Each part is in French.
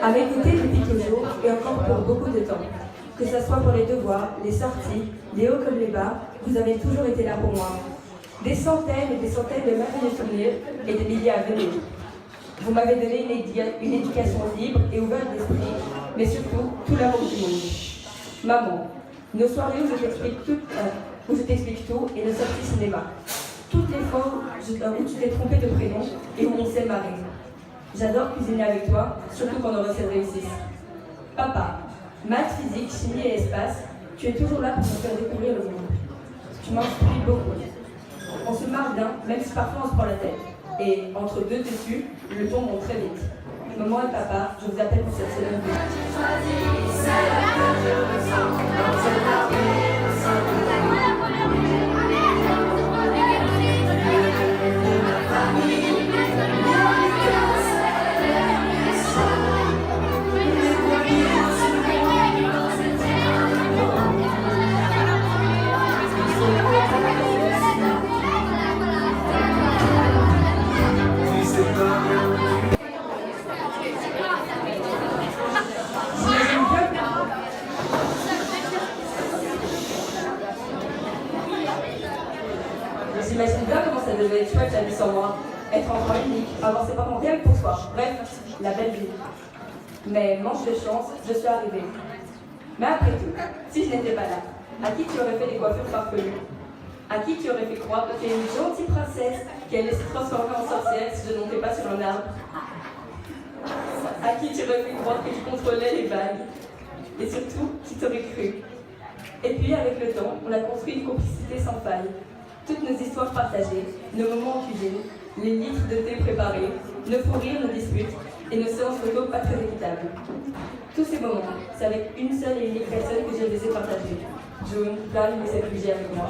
À m'écouter depuis toujours et encore pour beaucoup de temps. Que ce soit pour les devoirs, les sorties, les hauts comme les bas, vous avez toujours été là pour moi. Des centaines et des centaines de merveilleux souvenirs et des milliers à venir. Vous m'avez donné une éducation libre et ouverte d'esprit, mais surtout tout l'amour du monde. Maman, nos soirées où je t'explique tout et nos sorties cinéma. Toutes les fois où tu t'es trompé de prénom et où on s'est marré. J'adore cuisiner avec toi, surtout quand nos recettes réussissent. Papa, maths, physique, chimie et espace, tu es toujours là pour me faire découvrir le monde. Tu m'inspires beaucoup. On se marre bien, même si parfois on se prend la tête. Et entre deux dessus, le ton monte très vite. Maman et papa, je vous appelle pour cette semaine. J'imagine bien comment ça devait être chouette la vie sans moi. Être enfant unique, avoir ses parents rien que pour soi. Bref, la belle vie. Mais manque de chance, je suis arrivée. Mais après tout, si je n'étais pas là, à qui tu aurais fait des coiffures farfelues? À qui tu aurais fait croire que tu es une gentille princesse qui allait se transformer en sorcière si je ne montais pas sur un arbre? À qui tu aurais fait croire que tu contrôlais les vagues? Et surtout, qui t'aurait cru? Et puis, avec le temps, on a construit une complicité sans faille. Toutes nos histoires partagées, nos moments en cuisine, les litres de thé préparés, nos fous rires, nos disputes et nos séances photos pas très équitables. Tous ces moments, c'est avec une seule et unique personne que j'ai laissé partager. June, parle de cette bougie avec moi.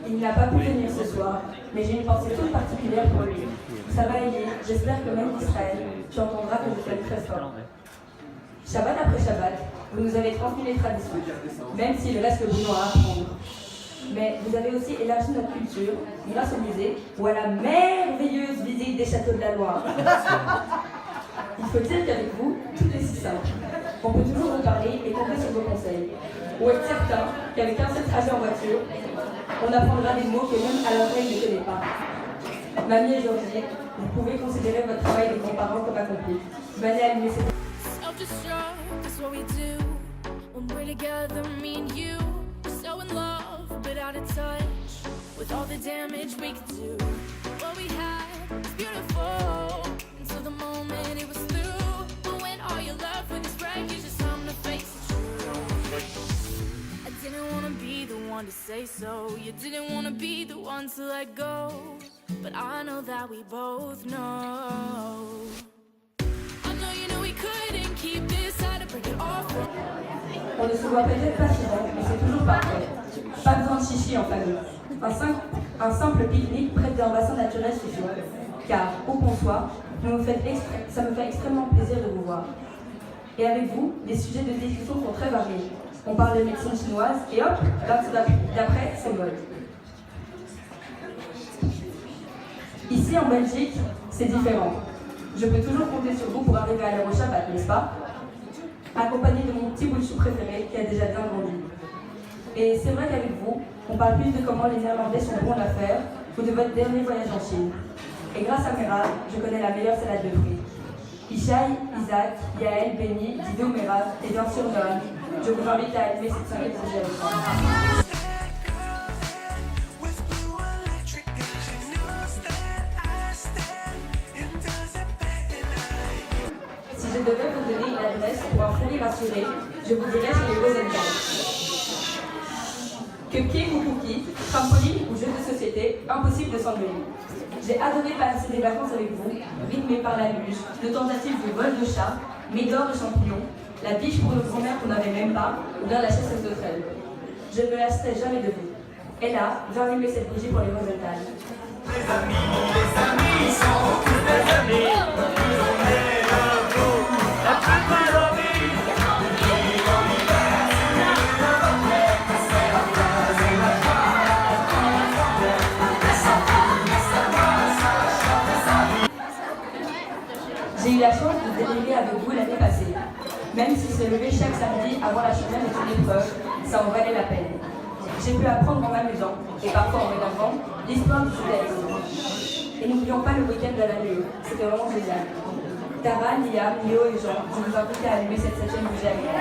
Il n'a pas pu venir ce soir, mais j'ai une pensée toute particulière pour lui. Ça va aider, j'espère que même d'Israël, tu entendras que je t'aime très fort. Shabbat après Shabbat, vous nous avez transmis les traditions, même s'il reste le boulot à apprendre. Mais vous avez aussi élargi notre culture grâce au musée ou à la merveilleuse visite des châteaux de la Loire. Il faut dire qu'avec vous, tout est si simple. On peut toujours vous parler et compter sur vos conseils. Ou être certain qu'avec un seul trajet en voiture, on apprendra des mots que même à l'oreille ne connaît pas. Mamie et Georgie, vous pouvez considérer votre travail de grands-parents comme accompli. Venez allumer cette... Self-destruct is what we do when we're together, me and you. We're so in love, but out of touch with all the damage we could do. What we had was beautiful until the moment it was through. But when all you're left with is wreckage, it's time to face the truth. I didn't wanna be the one to say so. You didn't wanna be the one to let go. But I know that we both know. On ne se voit peut-être pas souvent, mais c'est toujours parfait. Pas besoin de chichi en famille. Un simple pique-nique près d'un bassin naturel suffit. Car, où qu'on soit, ça me fait extrêmement plaisir de vous voir. Et avec vous, les sujets de discussion sont très variés. On parle de médecine chinoise et hop, d'après, c'est mode. Ici en Belgique, c'est différent. Je peux toujours compter sur vous pour arriver à l'heure au Shabbat, n'est-ce pas? Accompagné de mon petit bout de chou préféré qui a déjà bien grandi. Et c'est vrai qu'avec vous, on parle plus de comment les Néerlandais sont bons à faire ou de votre dernier voyage en Chine. Et grâce à Merav, je connais la meilleure salade de fruits. Ishaï, Isaac, Yael, Benny, Dido, Merav et bien sûr Noam. Je vous invite à allumer cette soirée de Jérusalem. Si je devais vous donner une adresse pour un fourri rassuré, je vous dirais chez les Rosenthal. Cupcake ou cookies, trampoline ou jeu de société, impossible de s'ennuyer. J'ai adoré passer des vacances avec vous, rythmées par la luge, de tentatives de vol de chat, médors de champignons, la biche pour nos grand-mères qu'on n'avait même pas, ou bien la chasseuse de trêve. Je ne me lasserai jamais de vous. Et là, viens allumer cette bougie pour les résultats. Les amis sont tous des amis. On est debout, la plus belle envie. J'ai eu la chance de déléguer avec vous l'année passée. Même si se lever chaque samedi avant la chômage est une épreuve, ça en valait la peine. J'ai pu apprendre en m'amusant, et parfois en m'énervant, l'histoire du judaïsme. Et n'oublions pas le week-end de la Léo, c'était vraiment génial. Tara, Lia, Léo et Jean, je vous invite à allumer cette 7e bougie avec moi.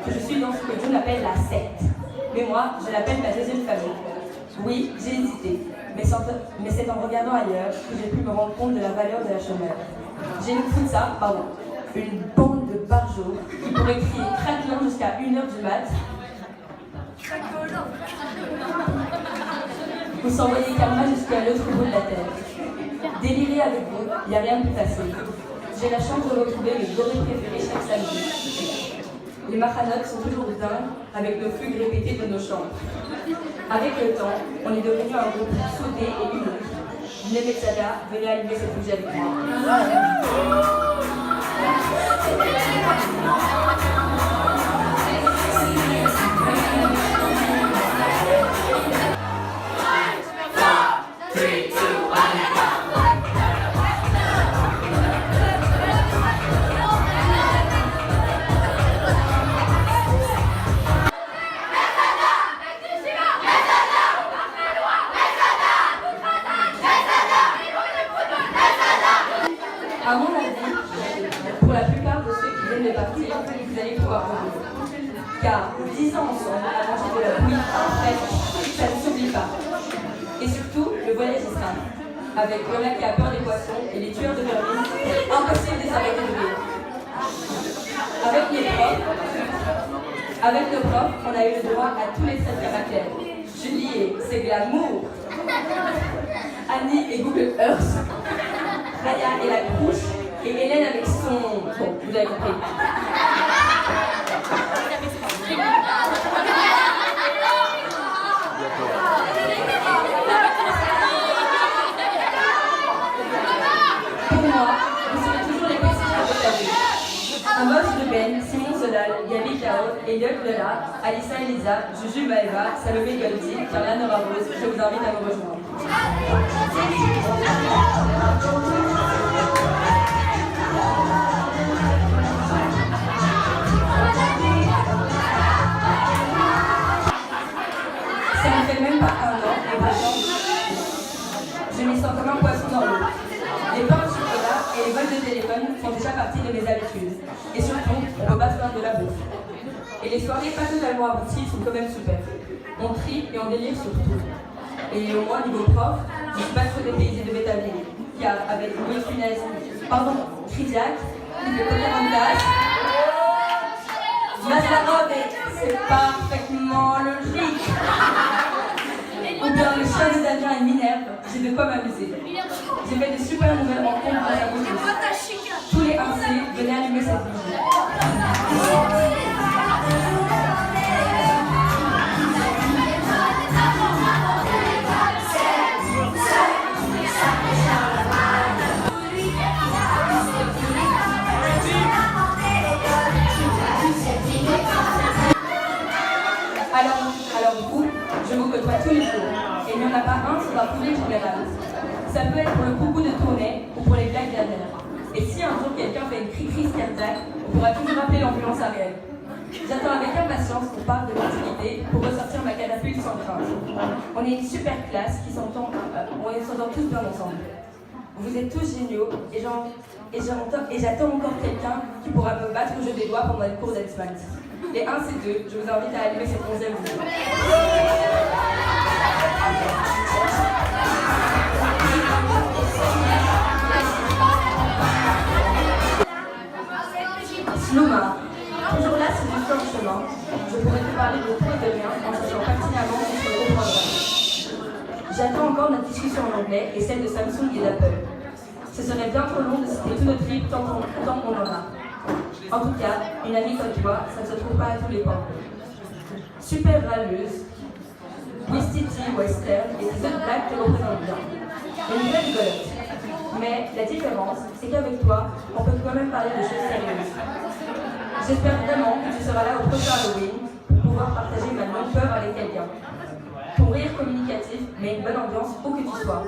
Que je suis dans ce que Dieu appelle la secte. Mais moi, je l'appelle ma deuxième famille. Oui, j'ai hésité, mais c'est en regardant ailleurs que j'ai pu me rendre compte de la valeur de la chômeur. J'ai une foutsa, une bande de barjots qui pourrait crier craquelant jusqu'à 1h du mat. Ou s'envoyer karma jusqu'à l'autre bout de la terre. Délirer avec vous, il n'y a rien de plus facile. J'ai la chance de retrouver mes gorilles préférés chaque samedi. Les Mahanotes sont toujours dingues avec nos fugues répétées de nos chants. Avec le temps, on est devenu un groupe soudé et unique. Venez Metzada, venez allumer cette bougie avec moi. À mon avis, pour la plupart de ceux qui viennent de partir, vous allez pouvoir revenir. Car 10 ans ensemble à manger de la bouillie fraîche, ça ne s'oublie pas. Et surtout, le voyage est simple. Avec Lola qui a peur des poissons et les tueurs de vermine, impossible de s'arrêter de rire. Avec nos profs, on a eu le droit à tous les traits de caractère. Julie, c'est glamour. Annie et Google Earth. Raya et la couche, et Hélène avec son... Bon, vous avez compris. Pour moi, vous serez toujours les petits à partager. Amos de Ben, Simon Sodal, Gabi Kao, Elliot Lola, Alissa Elisa, Juju Maeva, Salomé Goldi, Carla Nora Rose, je vous invite à me rejoindre. Ça ne fait même pas 1 an, et pourtant, je m'y sens comme un poisson dans l'eau. Les pains au chocolat et les vols de téléphone font déjà partie de mes habitudes. Et surtout, on ne peut pas se plaindre de la bouffe. Et les soirées pas totalement abouties sont quand même super. On trie et on délire sur tout. Et au moins, niveau prof, je ne suis pas trop dépaysée de m'établir. Car avec Louis Funès, Kridiak, il fait première en classe. Mazarov, c'est parfaitement logique. Ou bien le chien des avions et Minerve, j'ai de quoi m'amuser. J'ai fait de super nouvelles rencontres à la bouche. Tous les 1C, venez allumer cette bougie. Alors vous, je vous côtoie tous les jours. Et il n'y en a pas un sur un public général. Ça peut être pour le coucou de tournée ou pour les blagues dernières. Et si un jour quelqu'un fait une crise cardiaque, on pourra toujours appeler l'ambulance à réel. J'attends avec impatience qu'on parle de l'activité pour ressortir ma catapulte sans crainte. On est une super classe qui s'entend tous bien ensemble. Vous êtes tous géniaux et j'attends encore quelqu'un qui pourra me battre au jeu des doigts pendant les cours d'Exmax. Les 1 et 2, je vous invite à allumer cette 11e bougie. encore notre discussion en anglais et celle de Samsung et d'Apple. Ce serait bien trop long de citer tout notre livre tant qu'on en a. En tout cas, une amie comme toi, ça ne se trouve pas à tous les coins. Super râleuse, Wistiti ou Esther et ces autres blagues te représentent bien. Une vraie rigolote. Mais la différence, c'est qu'avec toi, on peut quand même parler de choses sérieuses. J'espère vraiment que tu seras là au prochain Halloween pour pouvoir partager ma non-peur avec quelqu'un. Ton rire communicatif met une bonne ambiance où que tu sois.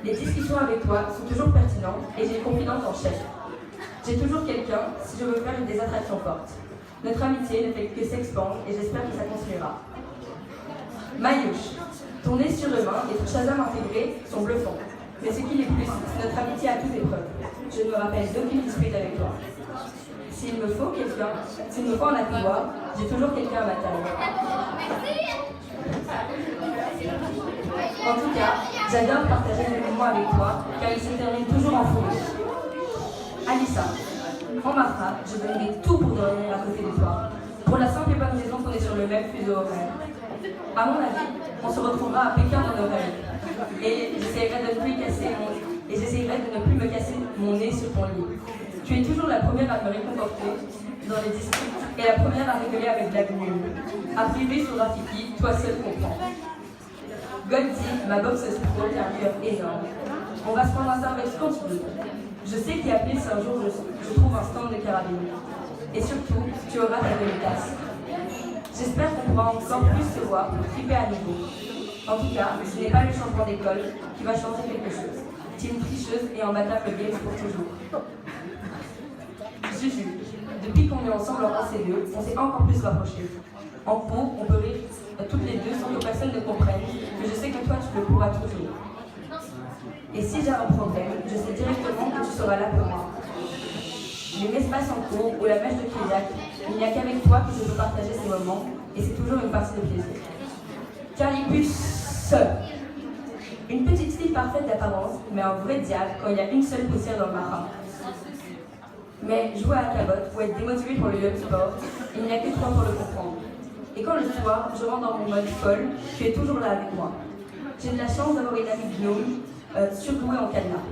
Les discussions avec toi sont toujours pertinentes et j'ai confiance en chef. J'ai toujours quelqu'un si je veux faire des attractions fortes. Notre amitié ne fait que s'expandre et j'espère que ça continuera. Mayouche, ton nez surhumain et ton Shazam intégré sont bluffants. Mais ce qui est plus, c'est notre amitié à toute épreuve. Je ne me rappelle d'aucune dispute avec toi. S'il me faut un appui-voir, j'ai toujours quelqu'un à ma taille. En tout cas, j'adore partager mes moments avec toi, car ils se terminent toujours en fourrure. Alissa, en Martha, je donnerai tout pour dormir à côté de toi, pour la simple et bonne raison qu'on est sur le même fuseau horaire. À mon avis, on se retrouvera à Pékin dans nos rêves, et j'essaierai de ne plus me casser mon nez sur ton lit. Tu es toujours la première à me réconforter dans les disputes et la première à rigoler avec la nulle. À priver sur Rafiki, toi seul comprends. Goldie, ma boxeuse pro, qui a un cœur énorme. On va se prendre un sandwich quand tu veux. Je sais qu'à Pile, si un jour je trouve un stand de carabine. Et surtout, tu auras ta demi-tasse. J'espère qu'on pourra encore plus se voir pour triper à nouveau. En tout cas, ce n'est pas le changement d'école qui va changer quelque chose. Tu es une tricheuse et en battable game pour toujours. Juju, depuis qu'on est ensemble en C2, on s'est encore plus rapprochés. En cours, on peut rire toutes les deux sans que personne ne comprenne, mais je sais que toi, tu le pourras toujours. Et si j'ai un problème, je sais directement que tu seras là pour moi. Les l'espace en cours ou la mèche de Kyriac, il n'y a qu'avec toi que je peux partager ces moments, et c'est toujours une partie de plaisir. Carlipus, une petite fille parfaite d'apparence, mais un vrai diable quand il y a une seule poussière dans le marin. Mais jouer à la cabotte ou être démotivé pour le yoga sport, il n'y a que toi pour le comprendre. Et quand le soir, je rentre dans mon mode folle, tu es toujours là avec moi. J'ai de la chance d'avoir une amie gnome surdouée en cadenas.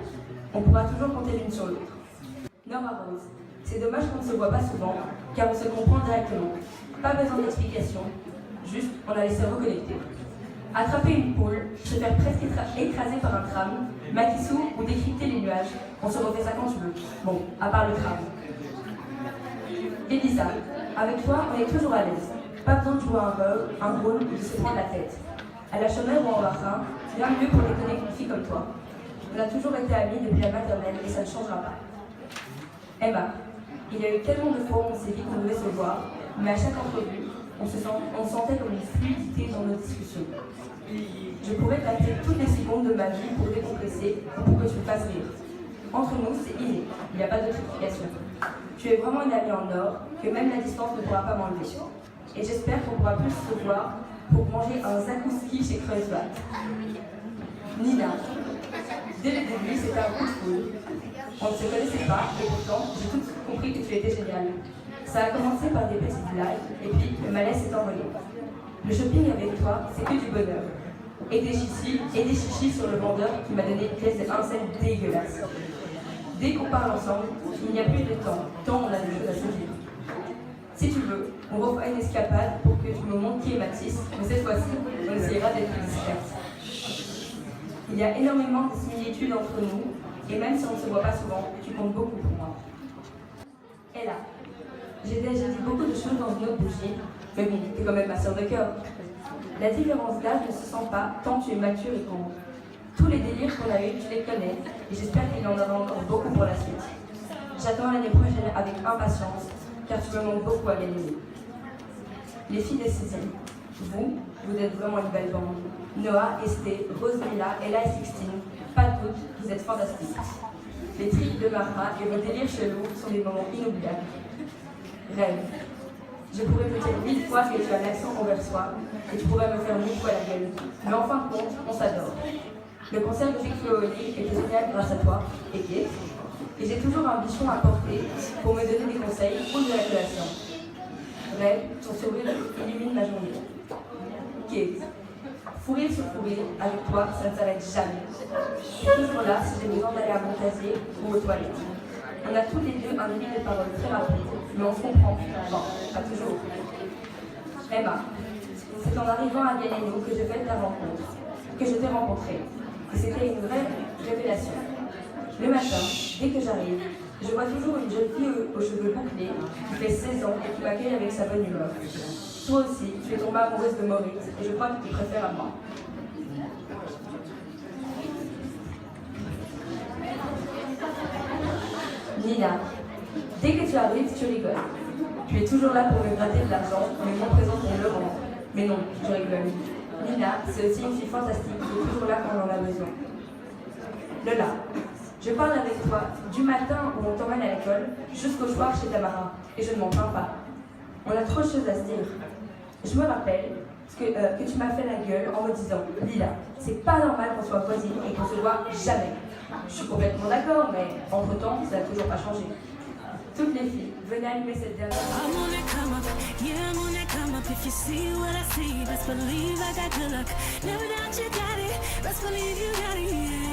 On pourra toujours compter l'une sur l'autre. Nora Rose, c'est dommage qu'on ne se voit pas souvent, car on se comprend directement. Pas besoin d'explication, juste on a les cerveaux connectés. Attraper une poule, se faire presque écraser par un tram, Makissou ou décrypter les nuages, on se refait ça quand tu veux. Bon, à part le tram. Elisa, avec toi, on est toujours à l'aise. Pas besoin de jouer un rôle ou de se prendre la tête. À la chômeur ou en bassin, rien de mieux pour déconner qu'une fille comme toi. On a toujours été amis depuis la maternelle et ça ne changera pas. Emma, il y a eu tellement de fois où on s'est dit qu'on devait se voir, mais à chaque entrevue, on sentait comme une fluidité dans nos discussions. Je pourrais t'appeler toutes les secondes de ma vie pour décompresser ou pour que tu me fasses rire. Entre nous, c'est inné, il n'y a pas d'autre explication. Tu es vraiment une amie en or que même la distance ne pourra pas m'enlever. Et j'espère qu'on pourra plus se voir pour manger un zakouski chez Kreuzbach. Nina, dès le début, c'était un coup de foudre. On ne se connaissait pas et pourtant, j'ai tout de suite compris que tu étais géniale. Ça a commencé par des petites blagues et puis le malaise s'est envolé. Le shopping avec toi, c'est que du bonheur. Et des chichis sur le vendeur qui m'a donné une pièce de 1 cent dégueulasse. Dès qu'on parle ensemble, il n'y a plus de temps, tant on a des choses à se dire. Si tu veux, on refera une escapade pour que tu me montres qui est Mathis, mais cette fois-ci, on essaiera d'être plus discrète. Il y a énormément de similitudes entre nous, et même si on ne se voit pas souvent, tu comptes beaucoup pour moi. Ella, j'ai déjà dit beaucoup de choses dans une autre bougie, mais bon, t'es quand même ma sœur de cœur. La différence d'âge ne se sent pas tant tu es mature et con. Tous les délires qu'on a eus, tu les connais, et j'espère qu'il y en aura encore beaucoup pour la suite. J'attends l'année prochaine avec impatience, car tu me manques beaucoup à gagner. Les filles de 6e, vous êtes vraiment une belle bande. Noah, Esté, Rosemilla, Ella et Sixtine, pas de doute, vous êtes fantastiques. Les tripes de Marma et vos délires chelous sont des moments inoubliables. Rêve. Je pourrais te dire 1000 fois que tu as l'accent anversois et tu pourrais me faire 1000 fois la gueule. Mais en fin de compte, on s'adore. Le concert de Vic Flooli était génial grâce à toi et Kate. Et j'ai toujours un bichon à porter pour me donner des conseils ou de la collation. Rêve, ton sourire illumine ma journée. Kate. Fou rire sur fou rire, avec toi, ça ne s'arrête jamais. Je suis toujours là si j'ai besoin d'aller à mon casier ou aux toilettes. On a tous les deux un débit de parole très rapide, mais on se comprend. Bon, pas toujours. Emma, c'est en arrivant à Galeno que je fais ta rencontre, que je t'ai rencontrée. Et c'était une vraie révélation. Le matin, dès que j'arrive, je vois toujours une jeune fille aux cheveux bouclés, qui fait 16 ans et qui m'accueille avec sa bonne humeur. Toi aussi, tu es tombée amoureuse de Maurice et je crois que tu préfères à moi. Nina, dès que tu arrives, tu rigoles. Tu es toujours là pour me gratter de l'argent, mais mon présent pour me le rendre. Mais non, je rigole. Nina, c'est aussi une fille fantastique qui est toujours là quand on en a besoin. Lola, je parle avec toi du matin où on t'emmène à l'école jusqu'au soir chez Tamara, et je ne m'en plains pas. On a trop de choses à se dire. Je me rappelle que tu m'as fait la gueule en me disant « Lila, c'est pas normal qu'on soit voisines et qu'on se voit jamais. » Je suis complètement d'accord, mais entre-temps, ça n'a toujours pas changé. Toutes les filles, venez allumer cette dernière. I'm gonna come up, yeah, I'm gonna come up. If you see what I see, best believe I got good luck. Never doubt you got it, best believe you got it, yeah.